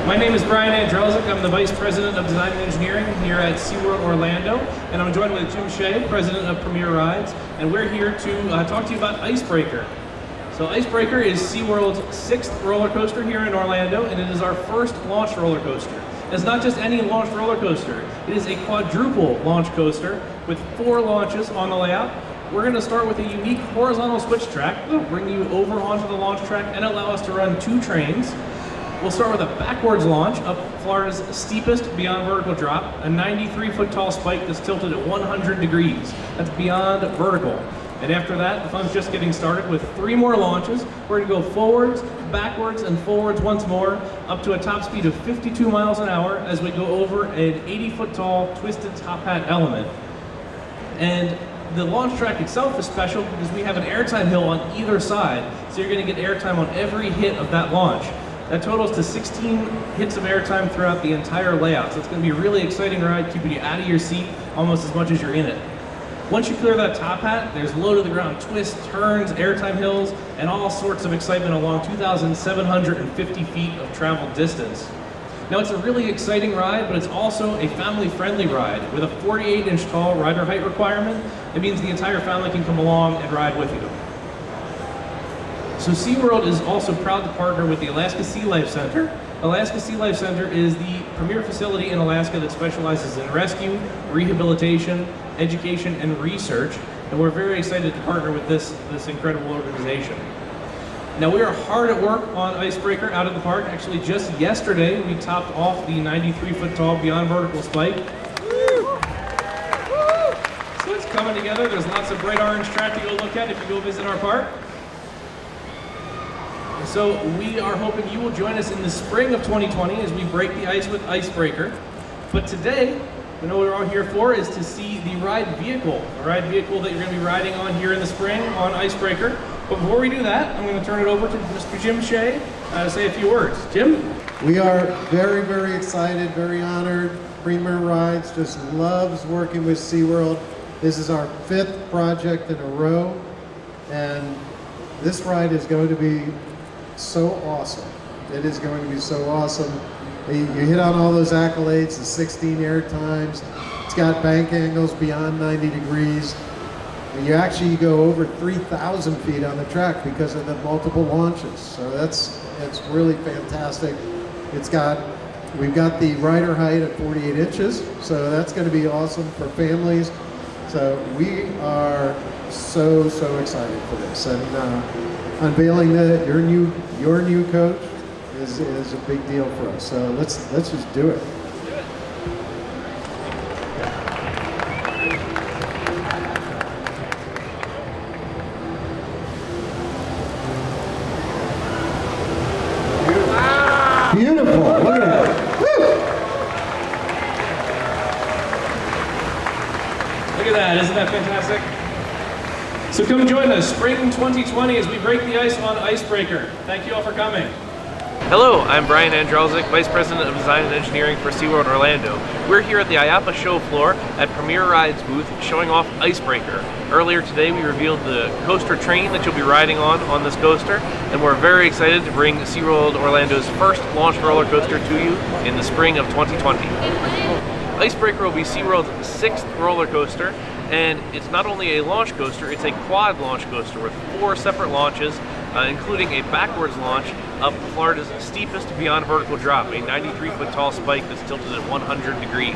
My name is Brian Andrelzik. I'm the Vice President of Design and Engineering here at SeaWorld Orlando, and I'm joined with Jim Shea, President of Premier Rides, and we're here to talk to you about Ice Breaker. So Ice Breaker is SeaWorld's 6th roller coaster here in Orlando, and it is our first launch roller coaster. It's not just any launched roller coaster. It is a quadruple launch coaster with 4 launches on the layout. We're going to start with a unique horizontal switch track that'll bring you over onto the launch track and allow us to run 2 trains. We'll start with a backwards launch up Florida's steepest beyond vertical drop, a 93-foot tall spike that's tilted at 100 degrees. That's beyond vertical. And after that, the fun's just getting started with 3 more launches. We're going to go forwards, backwards, and forwards once more, up to a top speed of 52 miles an hour as we go over an 80-foot tall twisted top hat element. And the launch track itself is special because we have an airtime hill on either side, so you're going to get airtime on every hit of that launch. That totals to 16 hits of airtime throughout the entire layout, so it's going to be a really exciting ride, keeping you out of your seat almost as much as you're in it. Once you clear that top hat, there's low-to-the-ground twists, turns, airtime hills, and all sorts of excitement along 2,750 feet of traveled distance. Now, it's a really exciting ride, but it's also a family-friendly ride with a 48-inch tall rider height requirement. It means the entire family can come along and ride with you. So SeaWorld is also proud to partner with the Alaska Sea Life Center. Alaska Sea Life Center is the premier facility in Alaska that specializes in rescue, rehabilitation, education, and research. And we're very excited to partner with this incredible organization. Now, we are hard at work on Ice Breaker out of the park. Actually, just yesterday, we topped off the 93-foot tall beyond vertical spike. So it's coming together. There's lots of bright orange track to go look at if you go visit our park. So we are hoping you will join us in the spring of 2020 as we break the ice with Ice Breaker. But today, we know what we're all here for is to see the ride vehicle, the ride vehicle that you're going to be riding on here in the spring on Ice Breaker. But before we do that, I'm going to turn it over to Mr. Jim Shea to say a few words. Jim? We are very, very excited, very honored. Premier Rides just loves working with SeaWorld. This is our 5th project in a row, and this ride is going to be so awesome. It is going to be so awesome. You hit on all those accolades, the 16 air times. It's got bank angles beyond 90 degrees. And you actually go over 3,000 feet on the track because of the multiple launches. So it's really fantastic. We've got the rider height at 48 inches, so that's going to be awesome for families. So we are so excited for this, and unveiling your new coach is a big deal for us. So let's just do it. Beautiful. Look at that. Woo! Look at that. Isn't that fantastic? So come join us spring 2020 as we break the ice on Ice Breaker. Thank you all for coming. Hello, I'm Brian Andrelzik, Vice President of Design and Engineering for SeaWorld Orlando. We're here at the IAAPA show floor at Premier Rides booth showing off Ice Breaker. Earlier today we revealed the coaster train that you'll be riding on this coaster, and we're very excited to bring SeaWorld Orlando's first launch roller coaster to you in the spring of 2020. Ice Breaker will be SeaWorld's 6th roller coaster, and it's not only a launch coaster, it's a quad launch coaster with 4 separate launches, including a backwards launch up Florida's steepest beyond vertical drop, a 93-foot tall spike that's tilted at 100 degrees.